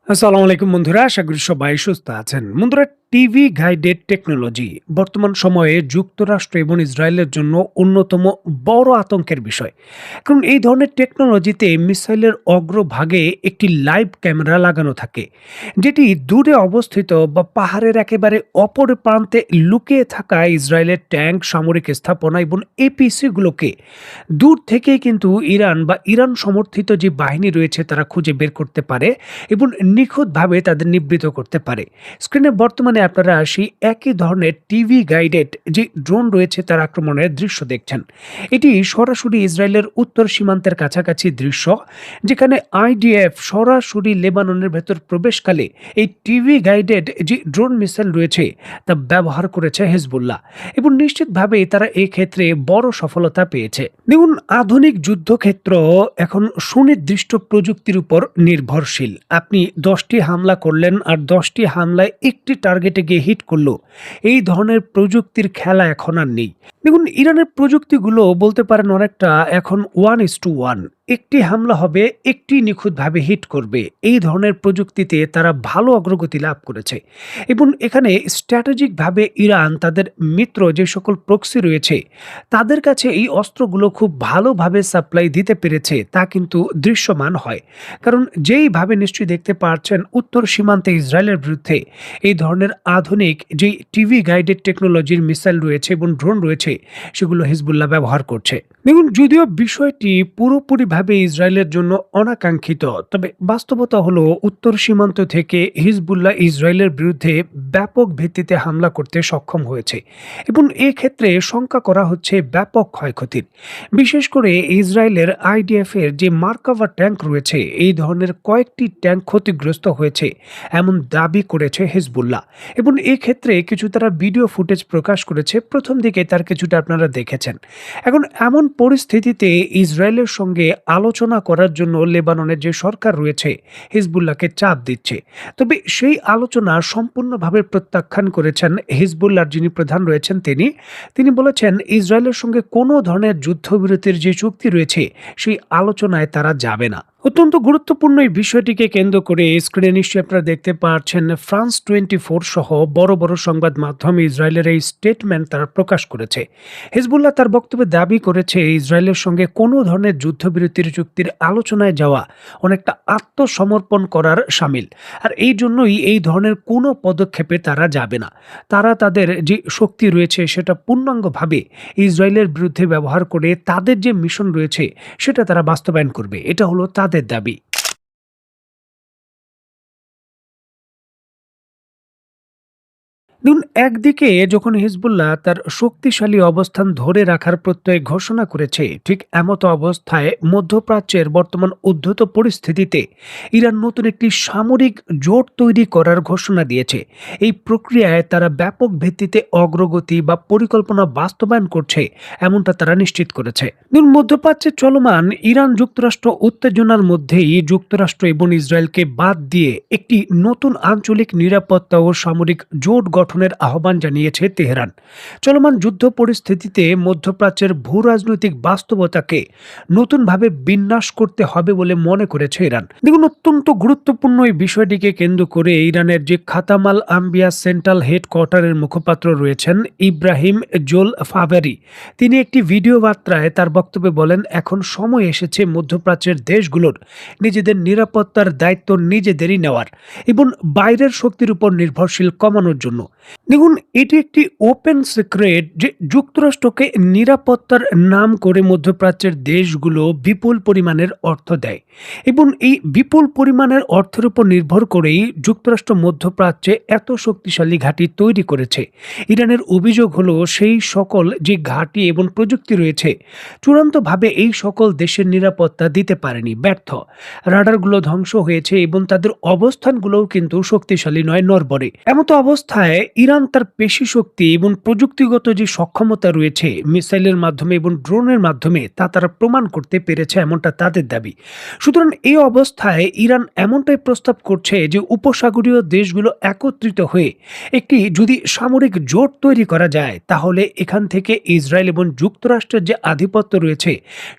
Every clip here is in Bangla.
আসসালামু আলাইকুম বন্ধুরা, আশা করি সবাই সুস্থ আছেন। বন্ধুরা, টিভি গাইডেড টেকনোলজি বর্তমান সময়ে যুক্তরাষ্ট্র এবং ইসরায়েলের জন্য অন্যতম বড় আতঙ্কের বিষয়। কারণ এই ধরনের টেকনোলজিতে মিসাইলের অগ্রভাগে একটি লাইভ ক্যামেরা লাগানো থাকে, যেটি দূরে অবস্থিত বা পাহাড়ের একেবারে অপর প্রান্তে লুকিয়ে থাকা ইসরায়েলের ট্যাঙ্ক, সামরিক স্থাপনা এবং এপিসিগুলোকে দূর থেকেই কিন্তু ইরান বা ইরান সমর্থিত যে বাহিনী রয়েছে তারা খুঁজে বের করতে পারে এবং নিখুঁতভাবে তাদের নিবৃত করতে পারে। স্ক্রিনে বর্তমানে আপনারা সেই একই ধরনের টিভি গাইডেড যে ড্রোন রয়েছে তার আক্রমণের দৃশ্য দেখছেন। এটি সরাসরি ইসরায়েলের উত্তর সীমান্তের কাছাকাছি দৃশ্য, যেখানে আইডিএফ সরাসরি লেবাননের ভেতর প্রবেশকালে এই টিভি গাইডেড যে ড্রোন মিসাইল রয়েছে তা ব্যবহার করেছে হিজবুল্লাহ, এবং নিশ্চিতভাবে তারা এই ক্ষেত্রে বড় সফলতা পেয়েছে। দেখুন, আধুনিক যুদ্ধক্ষেত্র এখন সুনির্দিষ্ট প্রযুক্তির উপর নির্ভরশীল। আপনি ১০টি হামলা করলেন আর ১০টি হামলায় একটি টার্গেটে গিয়ে হিট করলো, এই ধরনের প্রযুক্তির খেলা এখন আর নেই। দেখুন, ইরানের প্রযুক্তিগুলো বলতে পারেন অনেকটা এখন 1:1। একটি হামলা হবে, একটি নিখুঁতভাবে হিট করবে, এই ধরনের প্রযুক্তিতে তারা ভালো অগ্রগতি লাভ করেছে। এবং এখানে স্ট্র্যাটেজিকভাবে ইরান তাদের মিত্র যে সকল প্রক্সি রয়েছে তাদের কাছে এই অস্ত্রগুলো খুব ভালোভাবে সাপ্লাই দিতে পেরেছে, তা কিন্তু দৃশ্যমান হয়। কারণ যেইভাবে নিশ্চয়ই দেখতে পাচ্ছেন, উত্তর সীমান্তে ইসরায়েলের বিরুদ্ধে এই ধরনের আধুনিক যে টিভি গাইডেড টেকনোলজির মিসাইল রয়েছে এবং ড্রোন রয়েছে সেগুলো হিজবুল্লাহ ব্যবহার করছে। দেখুন, যদিও বিষয়টি পুরোপুরিভাবে ইসরায়েলের জন্য অনাকাঙ্ক্ষিত, তবে বাস্তবতা হলো উত্তর সীমান্ত থেকে হিজবুল্লাহ ইসরায়েলের বিরুদ্ধে ব্যাপক ভিত্তিতে হামলা করতে সক্ষম হয়েছে, এবং এক্ষেত্রে শঙ্কা করা হচ্ছে ব্যাপক ক্ষয়ক্ষতির। বিশেষ করে ইসরায়েলের আইডিএফ এর যে মার্কাভা ট্যাঙ্ক রয়েছে, এই ধরনের কয়েকটি ট্যাঙ্ক ক্ষতিগ্রস্ত হয়েছে এমন দাবি করেছে হিজবুল্লাহ, এবং এক্ষেত্রে কিছু তারা ভিডিও ফুটেজ প্রকাশ করেছে। প্রথম দিকে তার কিছুটা আপনারা দেখেছেন। এখন এমন পরিস্থিতিতে ইসরায়েলের সঙ্গে আলোচনা করার জন্য লেবাননের যে সরকার রয়েছে হিজবুল্লাহকে চাপ দিচ্ছে, তবে সেই আলোচনা সম্পূর্ণভাবে প্রত্যাখ্যান করেছেন হিজবুল্লাহর যিনি প্রধান রয়েছেন তিনি বলেছেন ইসরায়েলের সঙ্গে কোনো ধরনের যুদ্ধবিরতির যে চুক্তি রয়েছে সেই আলোচনায় তারা যাবে না। অত্যন্ত গুরুত্বপূর্ণ এই বিষয়টিকে কেন্দ্র করে স্ক্রিনে নিশ্চয়ই আপনারা দেখতে পাচ্ছেন, ফ্রান্স 24 সহ বড় বড় সংবাদ মাধ্যমে ইসরায়েলের এই স্টেটমেন্ট তারা প্রকাশ করেছে। হিজবুল্লাহ তার বক্তব্যে দাবি করেছে ইসরায়েলের সঙ্গে কোনো ধরনের যুদ্ধবিরতির চুক্তির আলোচনায় যাওয়া অনেকটা আত্মসমর্পণ করার শামিল, আর এই জন্যই এই ধরনের কোনো পদক্ষেপে তারা যাবে না। তারা তাদের যে শক্তি রয়েছে সেটা পূর্ণাঙ্গভাবে ইসরায়েলের বিরুদ্ধে ব্যবহার করে তাদের যে মিশন রয়েছে সেটা তারা বাস্তবায়ন করবে, এটা হলো তাদের দাবি। দেখুন, একদিকে যখন হিজবুল্লাহ তার শক্তিশালী অবস্থান ধরে রাখার প্রত্যয় ঘোষণা করেছে, ঠিক এমতো অবস্থায় মধ্যপ্রাচ্যের বর্তমান উদ্ধত পরিস্থিতিতে ইরান নতুন একটি সামরিক জোট তৈরি করার ঘোষণা দিয়েছে। এই প্রক্রিয়ায় তারা ব্যাপক ভিত্তিতে অগ্রগতি বা পরিকল্পনা বাস্তবায়ন করছে, এমনটা তারা নিশ্চিত করেছে। দেখুন, মধ্যপ্রাচ্যে চলমান ইরান যুক্তরাষ্ট্র উত্তেজনার মধ্যেই যুক্তরাষ্ট্র এবং ইসরায়েলকে বাদ দিয়ে একটি নতুন আঞ্চলিক নিরাপত্তা ও সামরিক জোট গঠনের আহ্বান জানিয়েছে তেহরান। চলমান যুদ্ধ পরিস্থিতিতে মধ্যপ্রাচ্যের ভূ রাজনৈতিক বাস্তবতাকে নতুনভাবে বিন্যাস করতে হবে বলে মনে করেছে ইরান। দেখুন, অত্যন্ত গুরুত্বপূর্ণ এই বিষয়টিকে কেন্দ্র করে ইরানের যে খাতামাল আম্বিয়া সেন্ট্রাল হেডকোয়ার্টারের মুখপাত্র রয়েছেন ইব্রাহিম জোল ফাভারি, তিনি একটি ভিডিও বার্তায় তার বক্তব্যে বলেন, এখন সময় এসেছে মধ্যপ্রাচ্যের দেশগুলোর নিজেদের নিরাপত্তার দায়িত্ব নিজেদেরই নেওয়ার এবং বাইরের শক্তির উপর নির্ভরশীল কমানোর জন্য। দেখুন, এটি একটি ওপেন সিক্রেট যে যুক্তরাষ্ট্রকে নিরাপত্তার নাম করে মধ্যপ্রাচ্যের দেশগুলো বিপুল পরিমাণের অর্থ দেয়, এবং এই বিপুল পরিমাণের অর্থের উপর নির্ভর করেই যুক্তরাষ্ট্র মধ্যপ্রাচ্যে এত শক্তিশালী ঘাঁটি তৈরি করেছে। ইরানের অভিযোগ হলো সেই সকল যে ঘাঁটি এবং প্রযুক্তি রয়েছে চূড়ান্তভাবে এই সকল দেশের নিরাপত্তা দিতে পারেনি, ব্যর্থ। রাডারগুলো ধ্বংস হয়েছে এবং তাদের অবস্থানগুলোও কিন্তু শক্তিশালী নয়, নড়বড়ে। এমতো অবস্থায় ইরান তার পেশি শক্তি এবং প্রযুক্তিগত যে সক্ষমতা রয়েছে মিসাইলের মাধ্যমে এবং ড্রোনের মাধ্যমে তা তারা প্রমাণ করতে পেরেছে এমনটা তাদের দাবি। সুতরাং এই অবস্থায় ইরান এমনটাই প্রস্তাব করছে যে উপসাগরীয় দেশগুলো একত্রিত হয়ে একটি যদি সামরিক জোট তৈরি করা যায় তাহলে এখান থেকে ইসরায়েল এবং যুক্তরাষ্ট্রের যে আধিপত্য রয়েছে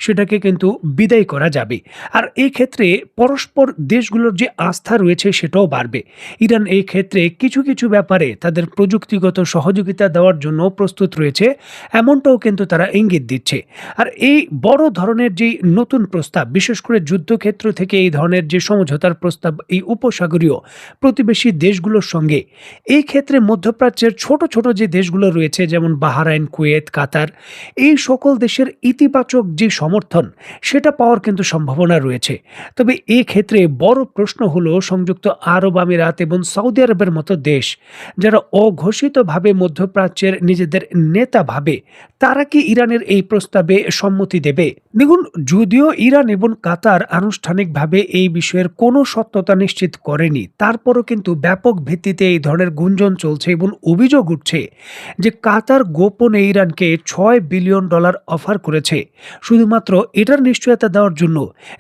সেটাকে কিন্তু বিদায় করা যাবে। আর এই ক্ষেত্রে পরস্পর দেশগুলোর যে আস্থা রয়েছে সেটাও বাড়বে। ইরান এই ক্ষেত্রে কিছু কিছু ব্যাপারে তাদের প্রযুক্তিগত সহযোগিতা দেওয়ার জন্য প্রস্তুত রয়েছে, এমনটাও কিন্তু তারা ইঙ্গিত দিচ্ছে। আর এই বড় ধরনের যে নতুন প্রস্তাব, বিশেষ করে যুদ্ধক্ষেত্র থেকে এই ধরনের যে সমঝোতার প্রস্তাব এই উপসাগরীয় প্রতিবেশী দেশগুলোর সঙ্গে, এই ক্ষেত্রে মধ্যপ্রাচ্যের ছোট ছোট যে দেশগুলো রয়েছে যেমন বাহরাইন, কুয়েত, কাতার, এই সকল দেশের ইতিবাচক যে সমর্থন সেটা পাওয়ার কিন্তু সম্ভাবনা রয়েছে। তবে এই ক্ষেত্রে বড় প্রশ্ন হলো সংযুক্ত আরব আমিরাত এবং সৌদি আরবের মতো দেশ যারা অঘোষিতভাবে মধ্যপ্রাচ্যের নিজেদের নেতা ভাবে, তারা কি ইরানের এই প্রস্তাবে সম্মতি দেবে? দেখুন, যদিও ইরান এবং কাতার আনুষ্ঠানিকভাবে এই বিষয়ের কোনো সত্যতা নিশ্চিত করেনি, তারপরও কিন্তু ব্যাপক ভিত্তিতে এই ধরনের গুঞ্জন চলছে এবং অভিযোগ উঠছে যে কাতার গোপনে ইরানকে $6 বিলিয়ন অফার করেছে শুধুমাত্র এটার নিশ্চয়তা দেওয়ার জন্য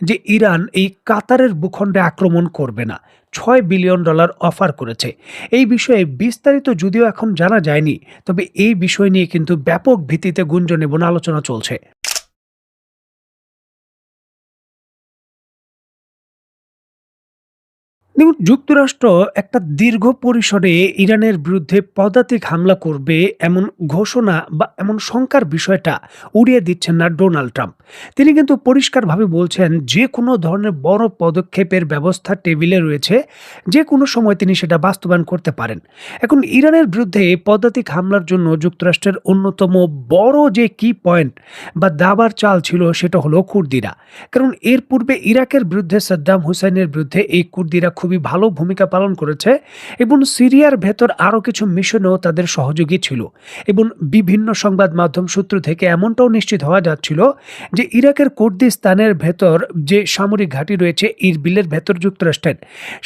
যে ইরান এই কাতারের ভূখণ্ডে আক্রমণ করবে না। $6 বিলিয়ন অফার করেছে। এই বিষয়ে বিস্তারিত যদিও এখন জানা যায়নি, তবে এই বিষয় নিয়ে কিন্তু ব্যাপক ভিত্তিতে গুঞ্জন এবং আলোচনা চলছে। দেখুন, যুক্তরাষ্ট্র একটা দীর্ঘ পরিসরে ইরানের বিরুদ্ধে পদাতিক হামলা করবে এমন ঘোষণা বা এমন শঙ্কার বিষয়টা উড়িয়ে দিচ্ছেন না ডোনাল্ড ট্রাম্প। তিনি কিন্তু পরিষ্কারভাবে বলছেন যে কোনো ধরনের বড় পদক্ষেপের ব্যবস্থা টেবিলে রয়েছে, যে কোনো সময় তিনি সেটা বাস্তবায়ন করতে পারেন। এখন ইরানের বিরুদ্ধে পদাতিক হামলার জন্য যুক্তরাষ্ট্রের অন্যতম বড় যে কি পয়েন্ট বা দাবার চাল ছিল সেটা হলো কুর্দিরা। কারণ এর পূর্বে ইরাকের বিরুদ্ধে সাদ্দাম হুসাইনের বিরুদ্ধে এই কুর্দিরা খুবই ভালো ভূমিকা পালন করেছে এবং সিরিয়ার ভেতর আরও কিছু মিশনেও তাদের সহযোগী ছিল। এবং বিভিন্ন সংবাদ মাধ্যম সূত্র থেকে এমনটাও নিশ্চিত হওয়া যাচ্ছিল যে ইরাকের কুর্দিস্তানের ভেতর যে সামরিক ঘাঁটি রয়েছে ইরবিলের ভেতর যুক্তরাষ্ট্রের,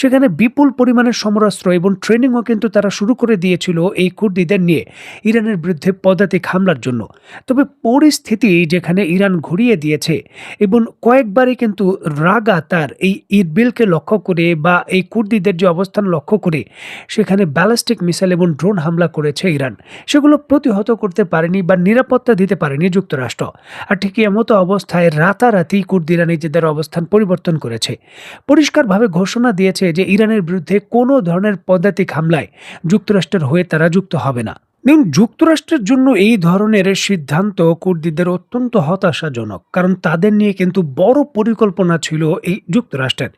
সেখানে বিপুল পরিমাণের সমরাস্ত্র এবং ট্রেনিংও কিন্তু তারা শুরু করে দিয়েছিল এই কুর্দিদের নিয়ে ইরানের বিরুদ্ধে পদাতিক হামলার জন্য। তবে পরিস্থিতি যেখানে ইরান ঘুরিয়ে দিয়েছে এবং কয়েকবারই কিন্তু লাগাতার এই ইরবিলকে লক্ষ্য করে বা এই কুর্দিদের যে অবস্থান লক্ষ্য করে সেখানে ব্যালিস্টিক মিসাইল এবং ড্রোন হামলা করেছে ইরান, সেগুলো প্রতিহত করতে পারেনি বা নিরাপত্তা দিতে পারেনি যুক্তরাষ্ট্র। আর ঠিক এমতো অবস্থায় রাতারাতি কুর্দিরা নিজেদের অবস্থান পরিবর্তন করেছে, পরিষ্কারভাবে ঘোষণা দিয়েছে যে ইরানের বিরুদ্ধে কোনো ধরনের পদাতিক হামলায় যুক্তরাষ্ট্রের হয়ে তারা যুক্ত হবে না। দেখুন, যুক্তরাষ্ট্রের জন্য এই ধরনের সিদ্ধান্ত কুর্দিদের অত্যন্ত হতাশাজনক, কারণ তাদের নিয়ে কিন্তু বড় পরিকল্পনা ছিল এই যুক্তরাষ্ট্রের।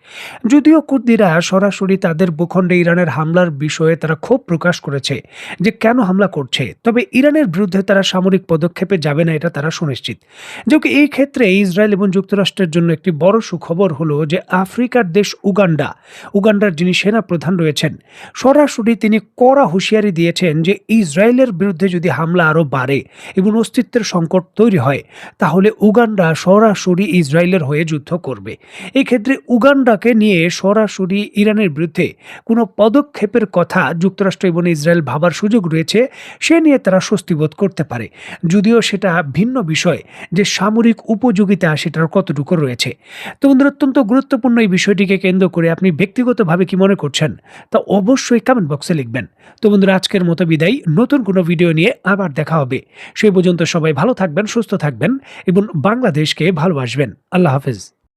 যদিও কুর্দিরা সরাসরি তাদের ভূখণ্ডে ইরানের হামলার বিষয়ে তারা ক্ষোভ প্রকাশ করেছে যে কেন হামলা করছে, তবে ইরানের বিরুদ্ধে তারা সামরিক পদক্ষেপে যাবে না এটা তারা সুনিশ্চিত। যে এই ক্ষেত্রে ইসরায়েল এবং যুক্তরাষ্ট্রের জন্য একটি বড় সুখবর হলো যে আফ্রিকার দেশ উগান্ডার যিনি সেনা প্রধান রয়েছেন, সরাসরি তিনি কড়া হুঁশিয়ারি দিয়েছেন যে ইসরায়েলের বিরুদ্ধে যদি হামলা আরো বাড়ে এবং অস্তিত্বের সংকট তৈরি হয় তাহলে উগান্ডা সরাসরি ইসরায়েলের হয়ে যুদ্ধ করবে। এই ক্ষেত্রে উগান্ডাকে নিয়ে সরাসরি ইরানের বিরুদ্ধে কোনো পদক্ষেপের কথা যুক্তরাষ্ট্র এবং ইসরায়েল ভাবার সুযোগ রয়েছে, সে নিয়ে তারা স্বস্তি বোধ করতে পারে। যদিও সেটা ভিন্ন বিষয় যে সামরিক উপযোগিতা সেটার কতটুকু রয়েছে। তো বন্ধুরা, অত্যন্ত গুরুত্বপূর্ণ এই বিষয়টিকে কেন্দ্র করে আপনি ব্যক্তিগতভাবে কি মনে করছেন তা অবশ্যই কমেন্ট বক্সে লিখবেন। তো বন্ধুরা, আজকের মতো বিদায়, নতুন কোনো ভিডিও নিয়ে আবার দেখা হবে। সেই পর্যন্ত সবাই ভালো থাকবেন, সুস্থ থাকবেন এবং বাংলাদেশকে ভালোবাসবেন। আল্লাহ হাফেজ।